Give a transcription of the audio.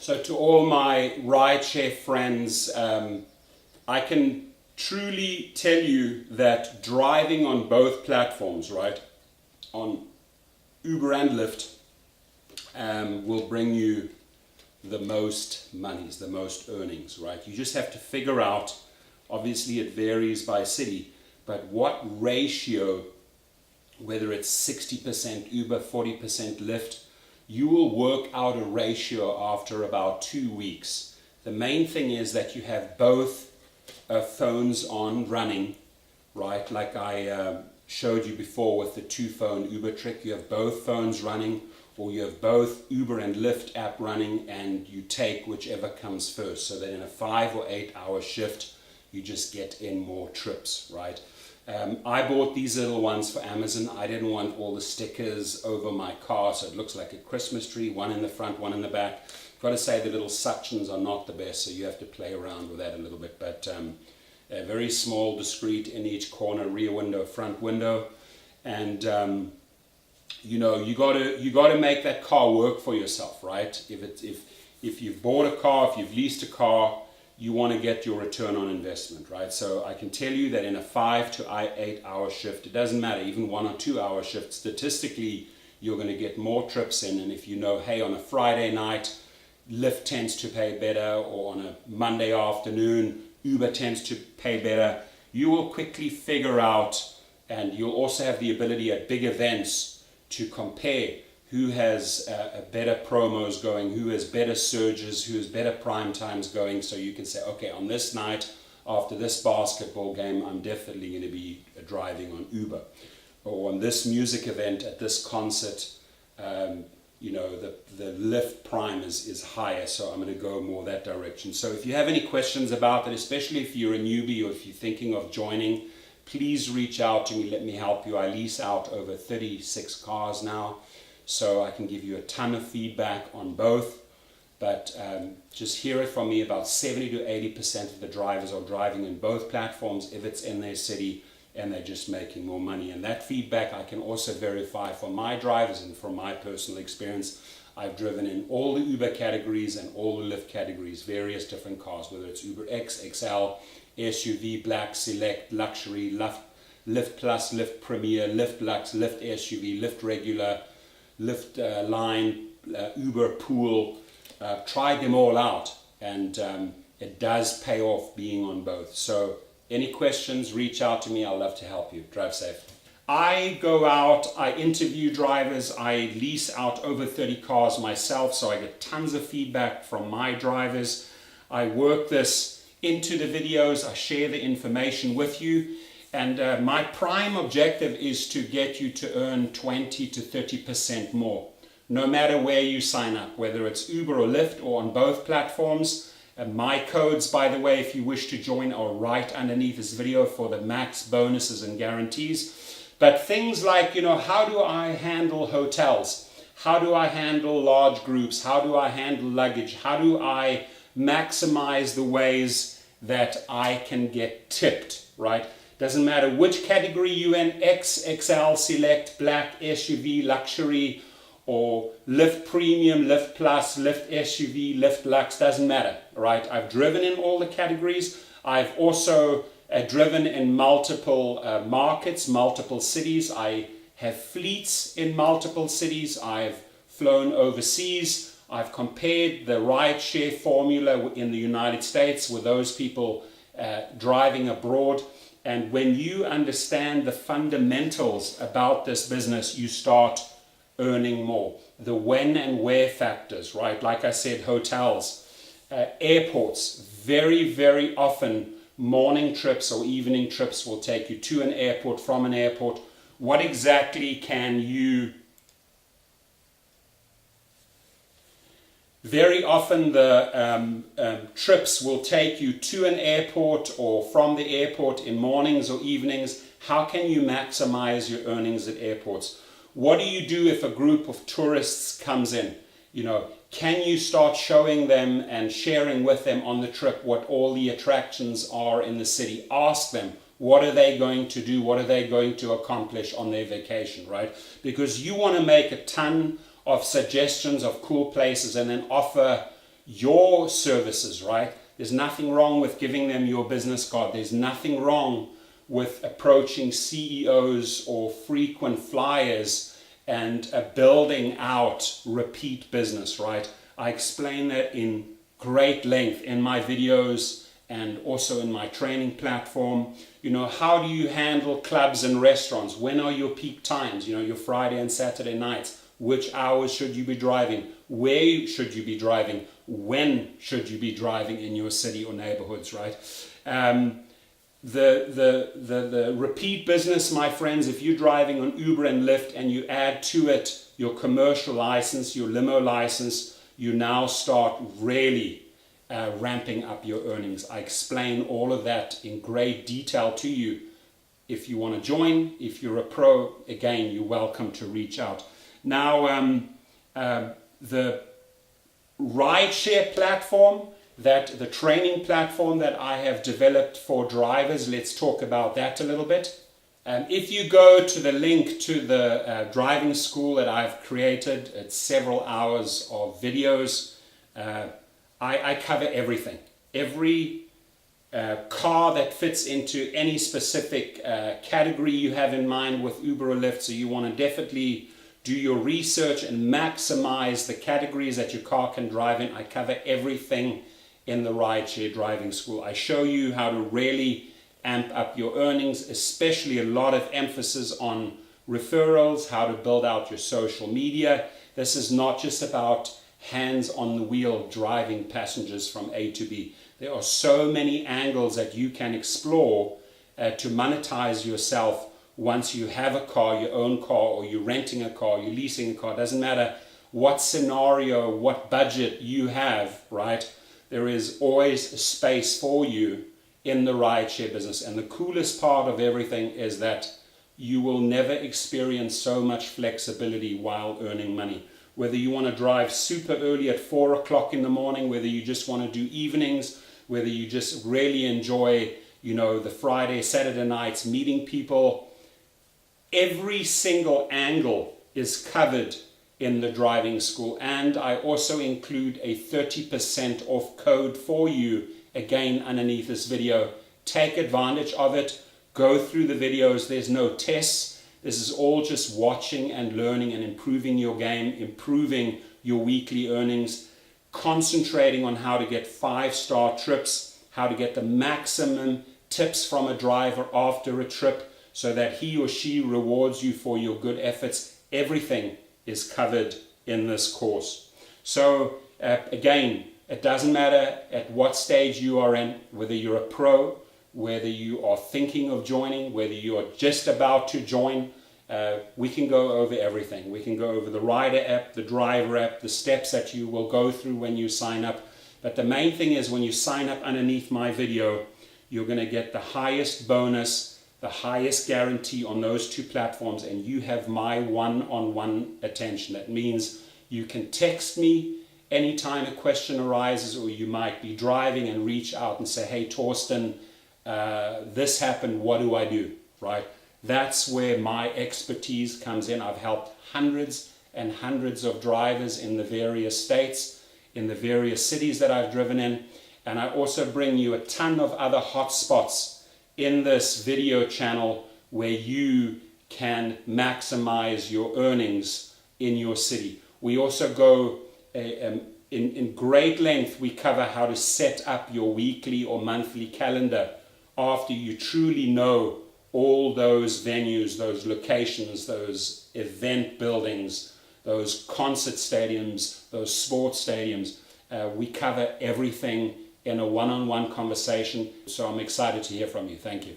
So to all my rideshare friends, I can truly tell you that driving on both platforms, right, on Uber and Lyft, will bring you the most monies, the most earnings, right? You just have to figure out, obviously it varies by city, but what ratio, whether it's 60% Uber, 40% Lyft, you will work out a ratio after about 2 weeks. The main thing is that you have both phones on running, right? Like I showed you before with the 2-phone Uber trick. You have both phones running, or you have both Uber and Lyft app running, and you take whichever comes first, so that in a 5 or 8 hour shift, you just get in more trips, right? I bought these little ones for Amazon. I didn't want all the stickers over my car, so it looks like a Christmas tree, one in the front, one in the back. Got to say the little suctions are not the best, so you have to play around with that a little bit, but very small, discreet in each corner, rear window, front window, and you know, you got to make that car work for yourself, right? If you've bought a car, if you've leased a car, you want to get your return on investment, right? So I can tell you that in a 5 to 8 hour shift, it doesn't matter, even 1 or 2 hour shift, statistically, you're going to get more trips in. And if you know, hey, on a Friday night, Lyft tends to pay better, or on a Monday afternoon, Uber tends to pay better, you will quickly figure out, and you'll also have the ability at big events to compare who has better promos going, who has better surges, who has better prime times going, so you can say, okay, on this night, after this basketball game, I'm definitely going to be driving on Uber. Or on this music event, at this concert, you know, the Lyft prime is higher, so I'm going to go more that direction. So if you have any questions about that, especially if you're a newbie or if you're thinking of joining, please reach out to me, let me help you. I lease out over 36 cars now, so I can give you a ton of feedback on both. But just hear it from me, about 70 to 80% of the drivers are driving in both platforms if it's in their city, and they're just making more money. And that feedback I can also verify for my drivers and from my personal experience. I've driven in all the Uber categories and all the Lyft categories, various different cars, whether it's Uber X, XL, SUV, Black, Select, Luxury, Lyft Plus, Lyft Premier, Lyft Lux, Lyft SUV, Lyft Regular, Lyft Line, Uber Pool. Tried them all out, and it does pay off being on both. So any questions, reach out to me. I'd love to help you. Drive safe. I go out, I interview drivers, I lease out over 30 cars myself, so I get tons of feedback from my drivers. I work this into the videos, I share the information with you, and my prime objective is to get you to earn 20 to 30% more, no matter where you sign up, whether it's Uber or Lyft or on both platforms. My codes, by the way, if you wish to join, are right underneath this video for the max bonuses and guarantees. But things like, you know, how do I handle hotels? How do I handle large groups? How do I handle luggage? How do I maximize the ways that I can get tipped, right? Doesn't matter which category you're in, X, XL, Select, Black, SUV, Luxury, or Lyft Premium, Lyft Plus, Lyft SUV, Lyft Lux, doesn't matter, right? I've driven in all the categories. I've also driven in multiple markets, multiple cities. I have fleets in multiple cities. I've flown overseas. I've compared the rideshare formula in the United States with those people driving abroad. And when you understand the fundamentals about this business, you start earning more. The when and where factors, right? Like I said, hotels, airports, very, very often morning trips or evening trips will take you to an airport, from an airport. What exactly can you... Very often the trips will take you to an airport or from the airport in mornings or evenings. How can you maximize your earnings at airports? What do you do if a group of tourists comes in? You know, can you start showing them and sharing with them on the trip what all the attractions are in the city? Ask them, what are they going to do? What are they going to accomplish on their vacation, right? Because you want to make a ton of suggestions of cool places and then offer your services, right? There's nothing wrong with giving them your business card. There's nothing wrong with approaching CEOs or frequent flyers and building out repeat business, right? I explain that in great length in my videos and also in my training platform. How do you handle clubs and restaurants? When are your peak times? Your Friday and Saturday nights. Which hours should you be driving? Where should you be driving? When should you be driving in your city or neighborhoods, right? The repeat business, my friends, if you're driving on Uber and Lyft and you add to it your commercial license, your limo license, you now start really ramping up your earnings. I explain all of that in great detail to you. If you want to join, if you're a pro, again, you're welcome to reach out. Now, the rideshare platform, the training platform that I have developed for drivers, let's talk about that a little bit. If you go to the link to the driving school that I've created, it's several hours of videos. I cover everything. Every car that fits into any specific category you have in mind with Uber or Lyft. So you want to definitely do your research and maximize the categories that your car can drive in. I cover everything in the rideshare driving school. I show you how to really amp up your earnings, especially a lot of emphasis on referrals, how to build out your social media. This is not just about hands on the wheel driving passengers from A to B. There are so many angles that you can explore to monetize yourself once you have a car, your own car, or you're renting a car, you're leasing a car. It doesn't matter what scenario, what budget you have, right? There is always a space for you in the rideshare business. And the coolest part of everything is that you will never experience so much flexibility while earning money. Whether you want to drive super early at 4 o'clock in the morning, whether you just want to do evenings, whether you just really enjoy, the Friday, Saturday nights, meeting people, every single angle is covered in the driving school. And I also include a 30% off code for you, again, underneath this video. Take advantage of it. Go through the videos. There's no tests. This is all just watching and learning and improving your game, improving your weekly earnings, concentrating on how to get 5-star trips, how to get the maximum tips from a driver after a trip so that he or she rewards you for your good efforts. Everything is covered in this course. So again, it doesn't matter at what stage you are in, whether you're a pro, whether you are thinking of joining, whether you are just about to join, we can go over everything. We can go over the rider app, the driver app, the steps that you will go through when you sign up. But the main thing is when you sign up underneath my video, you're going to get the highest bonus, the highest guarantee on those two platforms, and you have my one-on-one attention. That means you can text me anytime a question arises, or you might be driving and reach out and say, hey, Torsten, this happened, what do I do, right? That's where my expertise comes in. I've helped hundreds and hundreds of drivers in the various states, in the various cities that I've driven in, and I also bring you a ton of other hotspots in this video channel where you can maximize your earnings in your city. We also go in great length. We cover how to set up your weekly or monthly calendar after you truly know all those venues, those locations, those event buildings, those concert stadiums, those sports stadiums. We cover everything in a one-on-one conversation. So I'm excited to hear from you. Thank you.